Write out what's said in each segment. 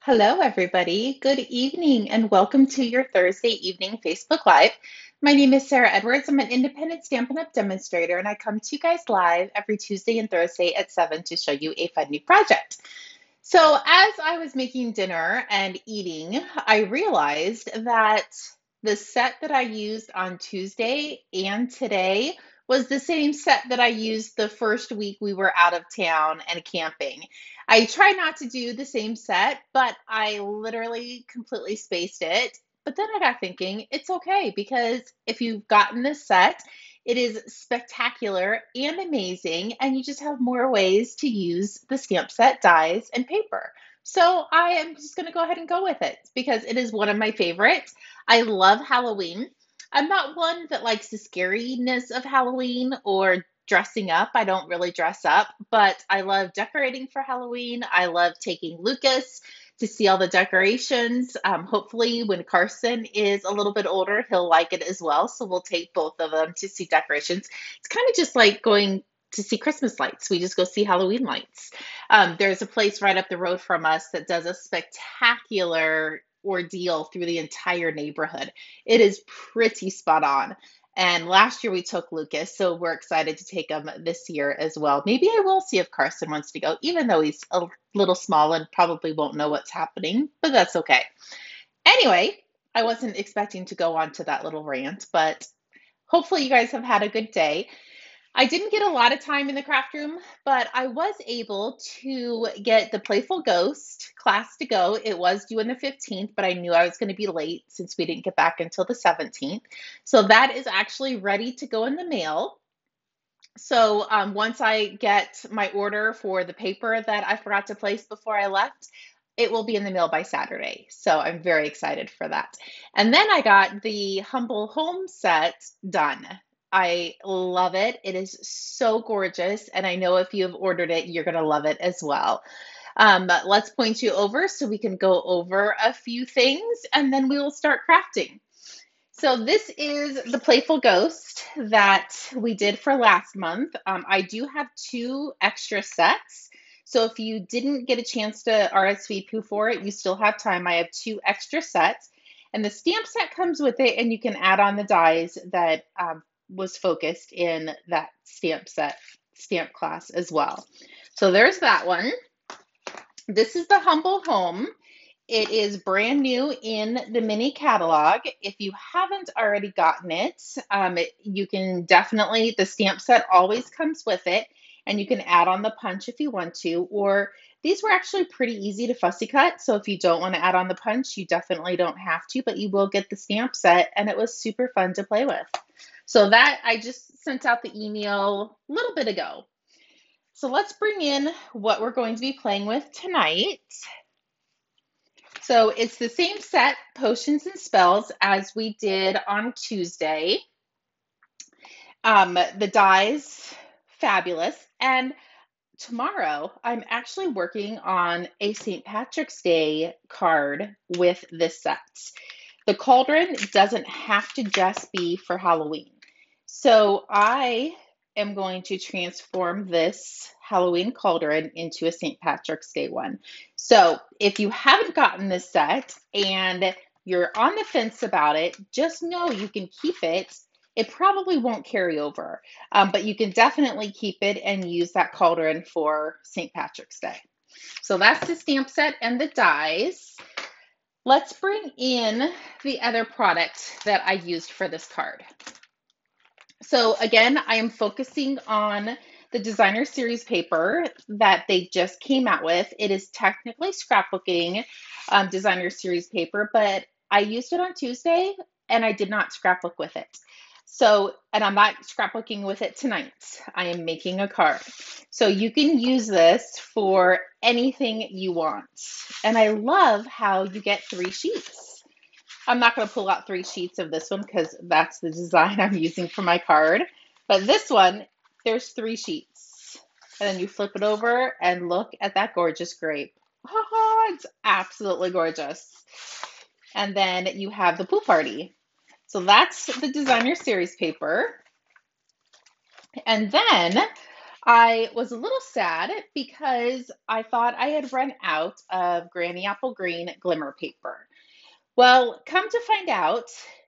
Hello, everybody. Good evening, and welcome to your Thursday evening Facebook Live. My name is Sarah Edwards. I'm an independent Stampin' Up! Demonstrator, and I come to you guys live every Tuesday and Thursday at 7 to show you a fun new project. So, as I was making dinner and eating, I realized that the set that I used on Tuesday and today was the same set that I used the first week we were out of town and camping. I try not to do the same set, but I literally completely spaced it. But then I got thinking, it's okay because if you've gotten this set, it is spectacular and amazing, and you just have more ways to use the stamp set dies and paper. So I am just going to go ahead and go with it because it is one of my favorites. I love Halloween. I'm not one that likes the scariness of Halloween or dressing up. I don't really dress up, but I love decorating for Halloween. I love taking Lucas to see all the decorations. Hopefully, when Carson is a little bit older, he'll like it as well. So we'll take both of them to see decorations. It's kind of just like going to see Christmas lights. We just go see Halloween lights. There's a place right up the road from us that does a spectacular ordeal through the entire neighborhood. It is pretty spot on. And last year we took Lucas, so we're excited to take him this year as well. Maybe I will see if Carson wants to go, even though he's a little small and probably won't know what's happening, but that's okay. Anyway, I wasn't expecting to go on to that little rant, but hopefully you guys have had a good day. I didn't get a lot of time in the craft room, but I was able to get the Playful Ghost class to go. It was due on the 15th, but I knew I was going to be late since we didn't get back until the 17th. So that is actually ready to go in the mail. So once I get my order for the paper that I forgot to place before I left, it will be in the mail by Saturday. So I'm very excited for that. And then I got the Humble Home set done. I love it. It is so gorgeous. And I know if you have ordered it, you're going to love it as well. But let's point you over so we can go over a few things and then we will start crafting. So this is the Playful Ghost that we did for last month. I do have two extra sets. So if you didn't get a chance to RSVP for it, you still have time. I have two extra sets. And the stamp set comes with it, and you can add on the dies that was focused in that stamp set, stamp class as well. So there's that one. This is the Humble Home. It is brand new in the mini catalog. If you haven't already gotten it, you can definitely, the stamp set always comes with it, and you can add on the punch if you want to, or these were actually pretty easy to fussy cut. So if you don't want to add on the punch, you definitely don't have to, but you will get the stamp set, and it was super fun to play with. So that, I just sent out the email a little bit ago. So let's bring in what we're going to be playing with tonight. So it's the same set, Potions and Spells, as we did on Tuesday. The dies, fabulous. And tomorrow, I'm actually working on a St. Patrick's Day card with this set. The cauldron doesn't have to just be for Halloween. So I am going to transform this Halloween cauldron into a St. Patrick's Day one. So if you haven't gotten this set and you're on the fence about it, just know you can keep it. It probably won't carry over, but you can definitely keep it and use that cauldron for St. Patrick's Day. So that's the stamp set and the dies. Let's bring in the other product that I used for this card. So again, I am focusing on the designer series paper that they just came out with. It is technically scrapbooking designer series paper, but I used it on Tuesday and I did not scrapbook with it. So, and I'm not scrapbooking with it tonight. I am making a card. So you can use this for anything you want. And I love how you get 3 sheets. I'm not going to pull out 3 sheets of this one because that's the design I'm using for my card. But this one, there's 3 sheets. And then you flip it over and look at that gorgeous grape. Oh, it's absolutely gorgeous. And then you have the pool party. So that's the designer series paper. And then I was a little sad because I thought I had run out of Granny Apple Green glimmer paper. Well, come to find out,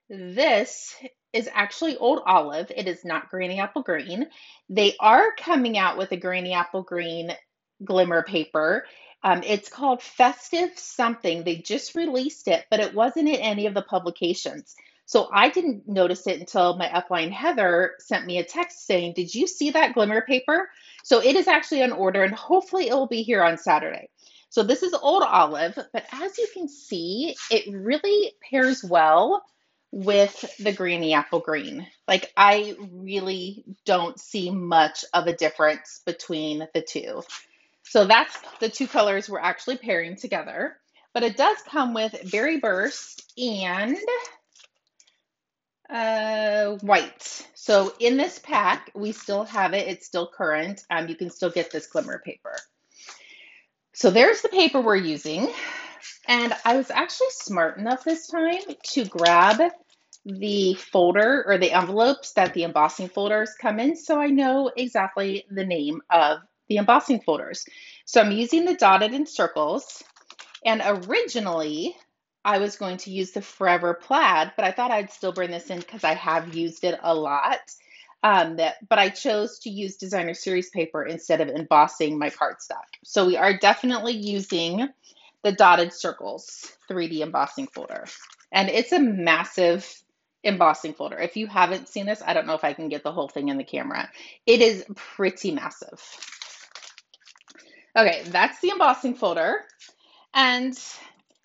this is actually Old Olive. It is not Granny Apple Green. They are coming out with a Granny Apple Green glimmer paper. It's called Festive Something. They just released it, but it wasn't in any of the publications. So I didn't notice it until my upline Heather sent me a text saying, "Did you see that glimmer paper?" So it is actually on order and hopefully it will be here on Saturday. So this is Old Olive, but as you can see, it really pairs well with the Granny Apple Green. Like I really don't see much of a difference between the two. So that's the two colors we're actually pairing together. But it does come with Berry Burst and white. So in this pack, we still have it. It's still current. You can still get this glimmer paper. So there's the paper we're using. And I was actually smart enough this time to grab the folder or the envelopes that the embossing folders come in so I know exactly the name of the embossing folders. So I'm using the dotted and circles. And originally, I was going to use the Forever Plaid, but I thought I'd still bring this in because I have used it a lot. But I chose to use designer series paper instead of embossing my cardstock. So we are definitely using the dotted circles 3D embossing folder. And it's a massive embossing folder. If you haven't seen this, I don't know if I can get the whole thing in the camera. It is pretty massive. Okay, that's the embossing folder. And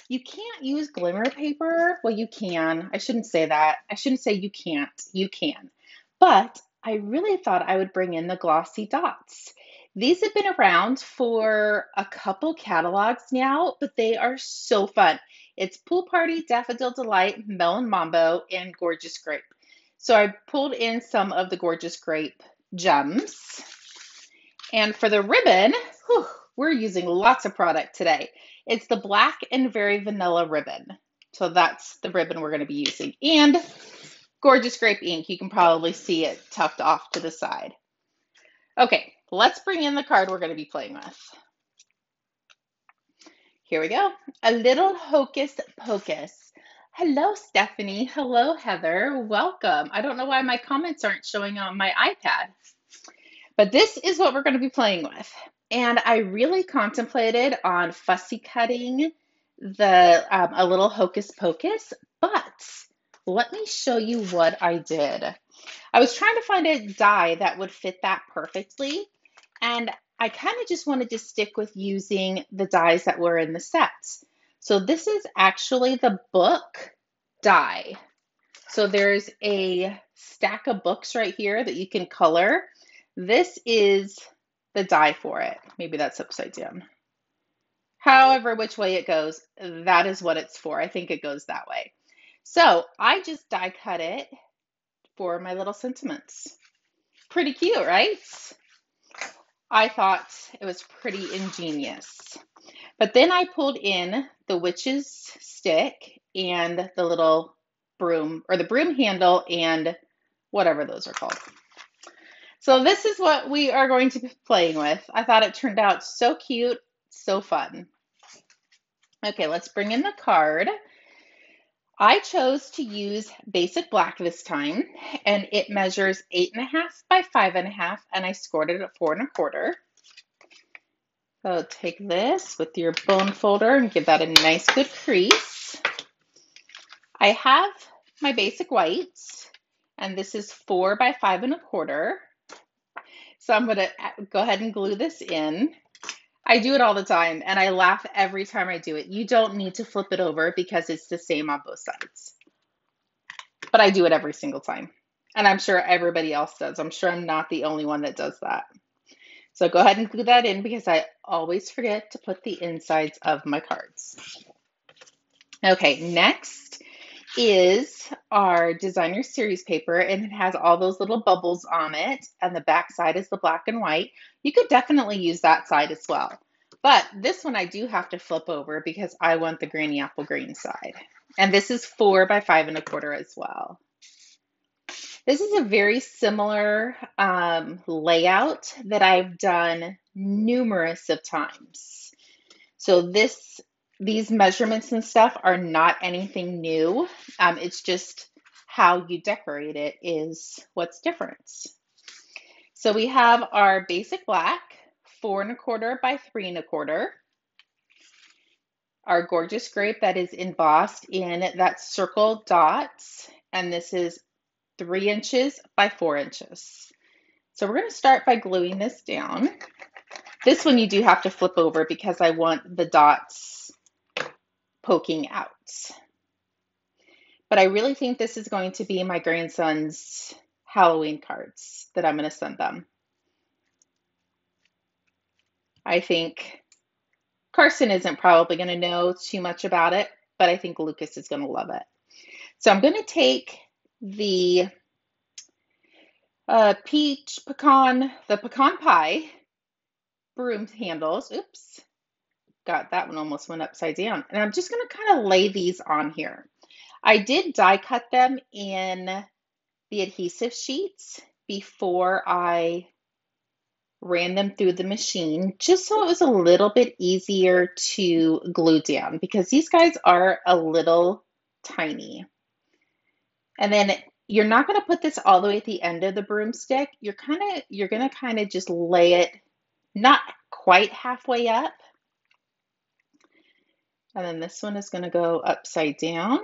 you can't use glimmer paper. Well, you can. I shouldn't say that. I shouldn't say you can't. You can. But I really thought I would bring in the glossy dots. These have been around for a couple catalogs now, but they are so fun. It's Pool Party, Daffodil Delight, Melon Mambo, and Gorgeous Grape. So I pulled in some of the Gorgeous Grape gems. And for the ribbon, we're using lots of product today. It's the black and very vanilla ribbon. So that's the ribbon we're going to be using. And Gorgeous Grape ink. You can probably see it tucked off to the side. Okay, let's bring in the card we're going to be playing with. Here we go. A little hocus pocus. Hello, Stephanie. Hello, Heather. Welcome. I don't know why my comments aren't showing on my iPad. But this is what we're going to be playing with. And I really contemplated on fussy cutting the a little hocus pocus, but let me show you what I did. I was trying to find a die that would fit that perfectly, and I kind of just wanted to stick with using the dies that were in the sets. So this is actually the book die. So there's a stack of books right here that you can color. This is the die for it. Maybe that's upside down. However, which way it goes, that is what it's for. I think it goes that way. So I just die cut it for my little sentiments. Pretty cute, right? I thought it was pretty ingenious. But then I pulled in the witch's stick and the little broom, or the broom handle and whatever those are called. So this is what we are going to be playing with. I thought it turned out so cute, so fun. Okay, let's bring in the card. I chose to use basic black this time, and it measures 8.5 by 5.5, and I scored it at 4.25. So take this with your bone folder and give that a nice good crease. I have my basic whites, and this is 4 by 5.25. So I'm going to go ahead and glue this in. I do it all the time, and I laugh every time I do it. You don't need to flip it over because it's the same on both sides. But I do it every single time, and I'm sure everybody else does. I'm sure I'm not the only one that does that. So go ahead and glue that in because I always forget to put the insides of my cards. Okay, next is our designer series paper, and it has all those little bubbles on it, and the back side is the black and white. You could definitely use that side as well, but this one I do have to flip over because I want the Granny Apple Green side, and this is 4 by 5.25 as well. This is a very similar layout that I've done numerous of times. So these measurements and stuff are not anything new. It's just how you decorate it is what's different. So we have our basic black, 4¼ by 3¼ our gorgeous grape that is embossed in that circle dots, and this is 3 inches by 4 inches. So we're going to start by gluing this down. This one you do have to flip over because I want the dots poking out. But I really think this is going to be my grandson's Halloween cards that I'm going to send them. I think Carson isn't probably going to know too much about it, but I think Lucas is going to love it. So I'm going to take the the pecan pie broom handles. Oops, that one almost went upside down. And I'm just going to kind of lay these on here. I did die cut them in the adhesive sheets before I ran them through the machine, just so it was a little bit easier to glue down because these guys are a little tiny. And then you're not going to put this all the way at the end of the broomstick. You're going to kind of just lay it not quite halfway up. And then this one is going to go upside down.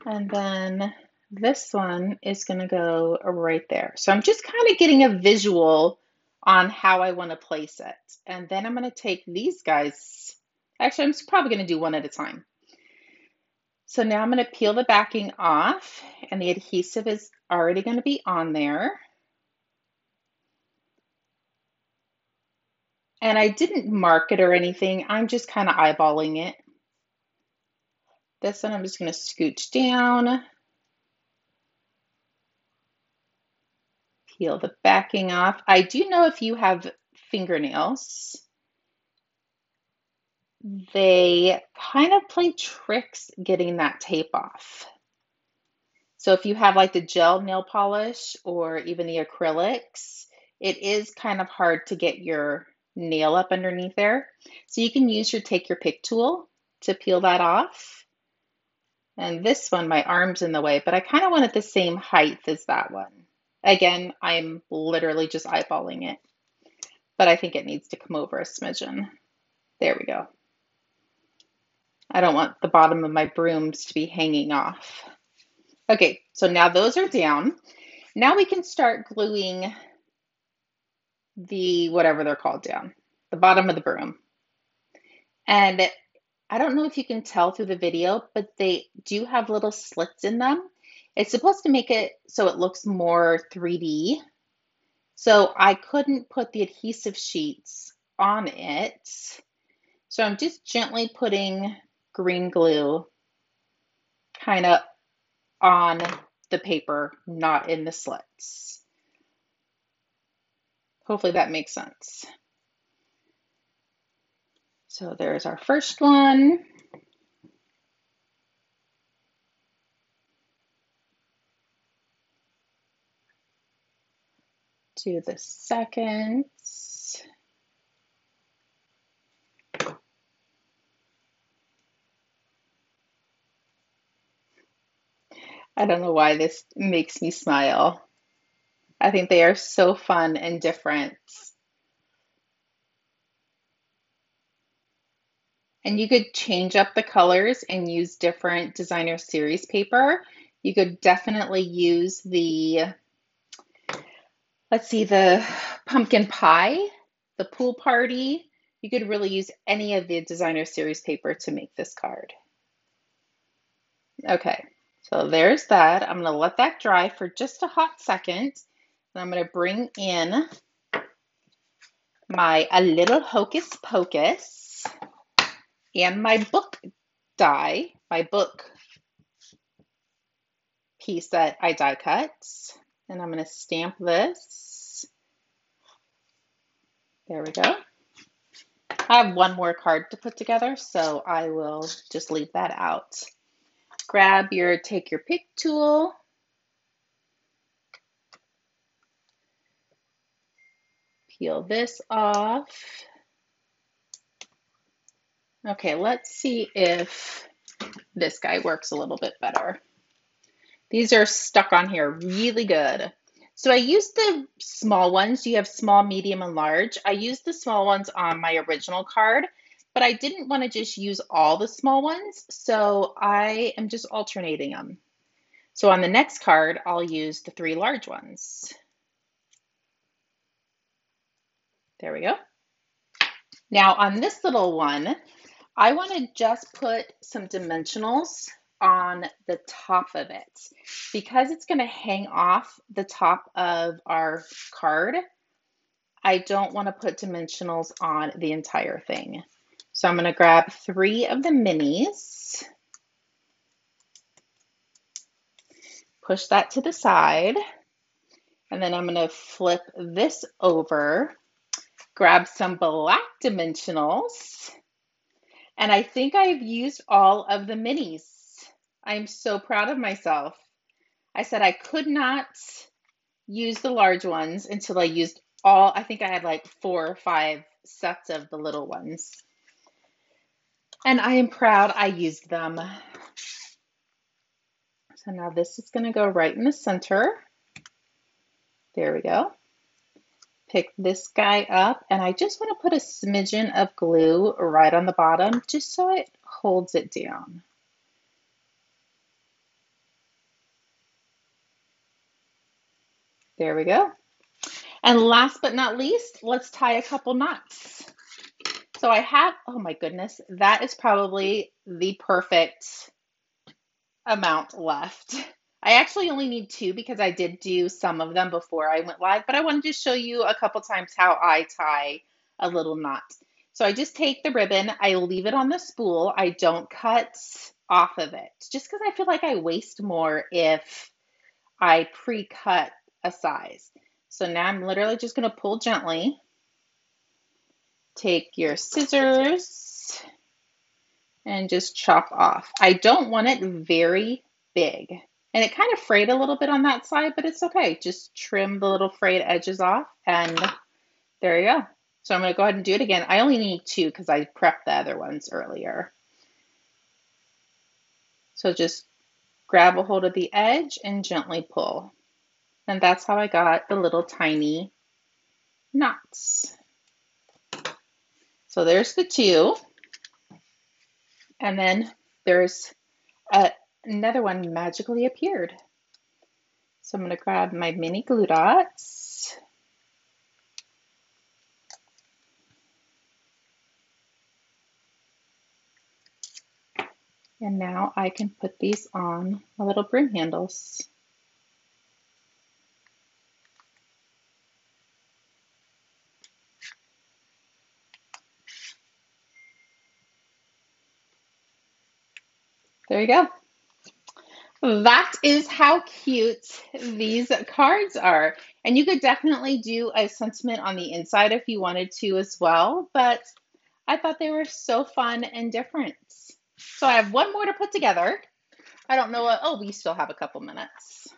And then this one is going to go right there. So I'm just kind of getting a visual on how I want to place it. And then I'm going to take these guys. Actually, I'm probably going to do one at a time. So now I'm going to peel the backing off, and the adhesive is already going to be on there. And I didn't mark it or anything. I'm just kind of eyeballing it. This one I'm just going to scooch down. Peel the backing off. I do know if you have fingernails, they kind of play tricks getting that tape off. So if you have like the gel nail polish or even the acrylics, it is kind of hard to get your nail up underneath there. So you can use your take your pick tool to peel that off. And this one, my arm's in the way, but I kind of want it the same height as that one. Again, I'm literally just eyeballing it, but I think it needs to come over a smidgen. There we go. I don't want the bottom of my brooms to be hanging off. Okay, so now those are down. Now we can start gluing the whatever they're called down, the bottom of the broom. And I don't know if you can tell through the video, but they do have little slits in them. It's supposed to make it so it looks more 3D. So I couldn't put the adhesive sheets on it. So I'm just gently putting green glue kind of on the paper, not in the slits. Hopefully that makes sense. So there's our first one. Do the second. I don't know why this makes me smile. I think they are so fun and different. And you could change up the colors and use different designer series paper. You could definitely use the, let's see, the pumpkin pie, the pool party. You could really use any of the designer series paper to make this card. Okay, so there's that. I'm going to let that dry for just a hot second. And I'm going to bring in my A Little Hocus Pocus and my book die, my book piece that I die cut. And I'm going to stamp this. There we go. I have one more card to put together, so I will just leave that out. Grab your take your pick tool Peel this off. Okay, let's see if this guy works a little bit better. These are stuck on here really good. So I used the small ones. You have small, medium, and large. I used the small ones on my original card, but I didn't want to just use all the small ones, so I am just alternating them. So on the next card, I'll use the 3 large ones. There we go. Now on this little one, I want to just put some dimensionals on the top of it. Because it's going to hang off the top of our card, I don't want to put dimensionals on the entire thing. So I'm going to grab 3 of the minis, push that to the side, and then I'm going to flip this over, grab some black dimensionals, and I think I've used all of the minis. I'm so proud of myself. I said I could not use the large ones until I used all, I think I had like 4 or 5 sets of the little ones. And I am proud I used them. So now this is going to go right in the center. There we go. Pick this guy up, and I just want to put a smidgen of glue right on the bottom just so it holds it down. There we go. And last but not least, let's tie a couple knots. So I have, oh my goodness, that is probably the perfect amount left. I actually only need 2 because I did do some of them before I went live, but I wanted to show you a couple times how I tie a little knot. So I just take the ribbon, I leave it on the spool, I don't cut off of it, just because I feel like I waste more if I pre-cut a size. So now I'm literally just going to pull gently. Take your scissors and just chop off. I don't want it very big. And it kind of frayed a little bit on that side, but it's okay. Just trim the little frayed edges off, and there you go. So I'm going to go ahead and do it again. I only need 2 because I prepped the other ones earlier. So just grab a hold of the edge and gently pull. And that's how I got the little tiny knots. So there's the 2. And then there's another one magically appeared. So I'm going to grab my mini glue dots. And now I can put these on my little broom handles. There you go. That is how cute these cards are. And you could definitely do a sentiment on the inside if you wanted to as well, but I thought they were so fun and different. So I have one more to put together. I don't know what, oh, we still have a couple minutes.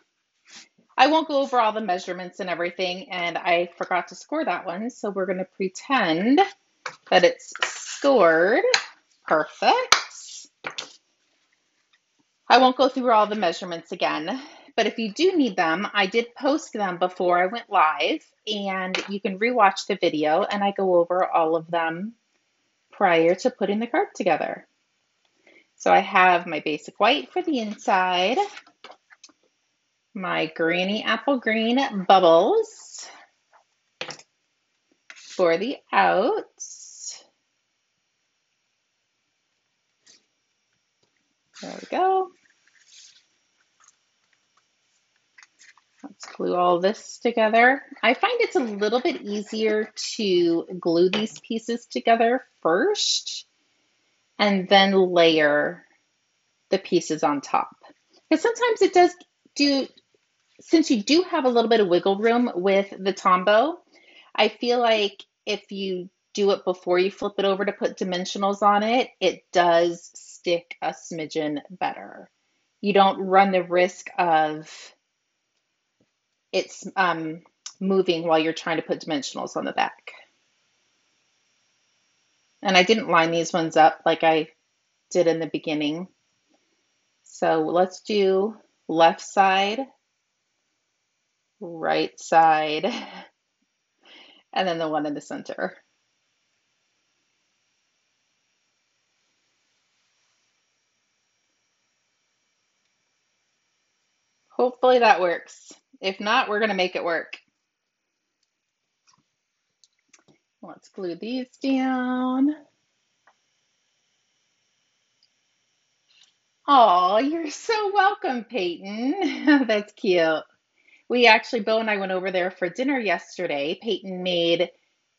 I won't go over all the measurements and everything, and I forgot to score that one, so we're going to pretend that it's scored. Perfect. I won't go through all the measurements again, but if you do need them, I did post them before I went live, and you can rewatch the video, and I go over all of them prior to putting the card together. So I have my basic white for the inside, my granny apple green bubbles for the outs. There we go. Let's glue all this together. I find it's a little bit easier to glue these pieces together first and then layer the pieces on top. Because sometimes it does do, since you do have a little bit of wiggle room with the Tombow, I feel like if you do it before you flip it over to put dimensionals on it, it does stick a smidgen better. You don't run the risk of it's moving while you're trying to put dimensionals on the back. And I didn't line these ones up like I did in the beginning. So let's do left side, right side, and then the one in the center. Hopefully that works. If not, we're going to make it work. Let's glue these down. Oh, you're so welcome, Peyton. That's cute. We actually, Bo and I went over there for dinner yesterday. Peyton made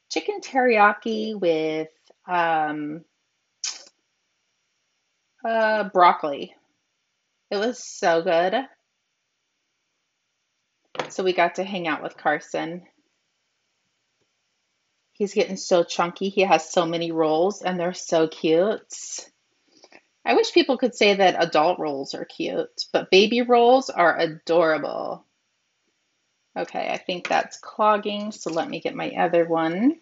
chicken teriyaki with broccoli. It was so good. So we got to hang out with Carson. He's getting so chunky. He has so many rolls and they're so cute. I wish people could say that adult rolls are cute, but baby rolls are adorable. Okay, I think that's clogging, so let me get my other one.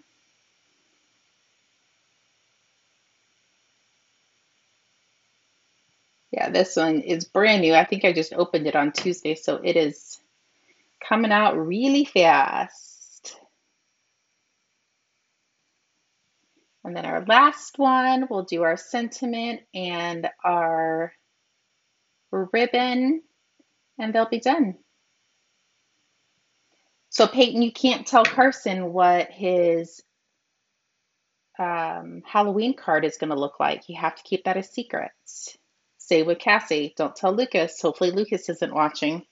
Yeah, this one is brand new. I think I just opened it on Tuesday, so it is coming out really fast. And then our last one, we'll do our sentiment and our ribbon, and they'll be done. So Peyton, you can't tell Carson what his Halloween card is going to look like. You have to keep that a secret. Stay with Cassie. Don't tell Lucas. Hopefully Lucas isn't watching.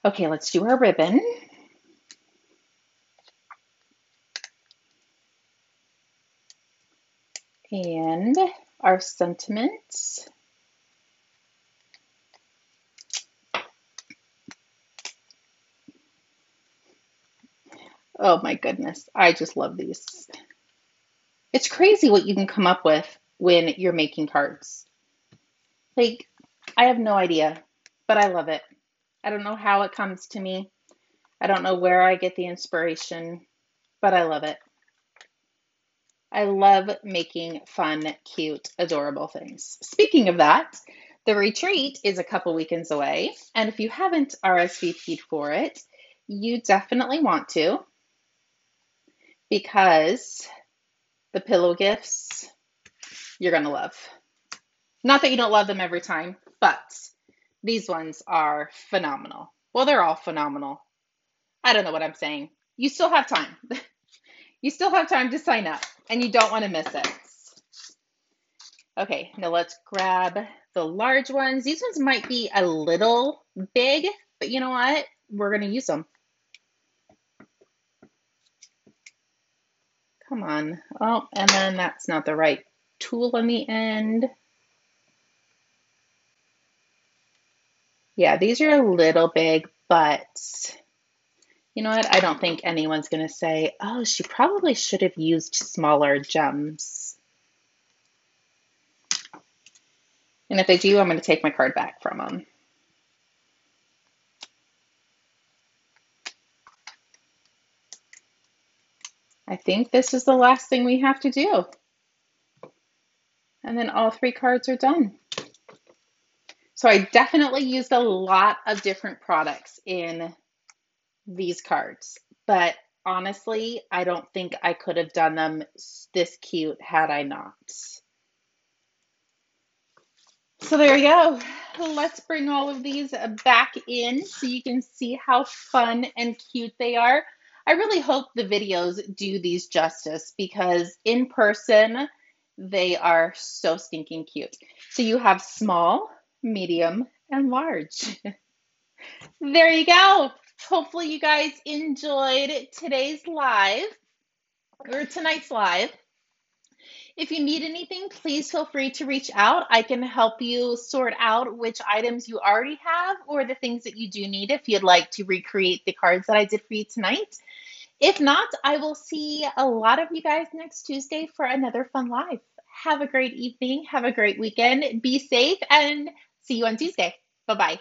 Okay, let's do our ribbon. And our sentiments. Oh my goodness, I just love these. It's crazy what you can come up with when you're making cards. Like, I have no idea, but I love it. I don't know how it comes to me. I don't know where I get the inspiration, but I love it. I love making fun, cute, adorable things. Speaking of that, the retreat is a couple weekends away, and if you haven't RSVP'd for it, you definitely want to, because the pillow gifts you're going to love. Not that you don't love them every time, but these ones are phenomenal. Well, they're all phenomenal. I don't know what I'm saying. You still have time. You still have time to sign up, and you don't want to miss it. Okay, now let's grab the large ones. These ones might be a little big, but you know what? We're going to use them. Come on. Oh, and then that's not the right tool on the end. Yeah, these are a little big, but you know what? I don't think anyone's going to say, oh, she probably should have used smaller gems. And if they do, I'm going to take my card back from them. I think this is the last thing we have to do. And then all 3 cards are done. So I definitely used a lot of different products in these cards, but honestly, I don't think I could have done them this cute had I not. So there you go. Let's bring all of these back in so you can see how fun and cute they are. I really hope the videos do these justice because in person, they are so stinking cute. So you have small, medium, and large. There you go. Hopefully you guys enjoyed today's live or tonight's live. If you need anything, please feel free to reach out. I can help you sort out which items you already have or the things that you do need if you'd like to recreate the cards that I did for you tonight. If not, I will see a lot of you guys next Tuesday for another fun live. Have a great evening. Have a great weekend. Be safe and see you on Tuesday. Bye-bye.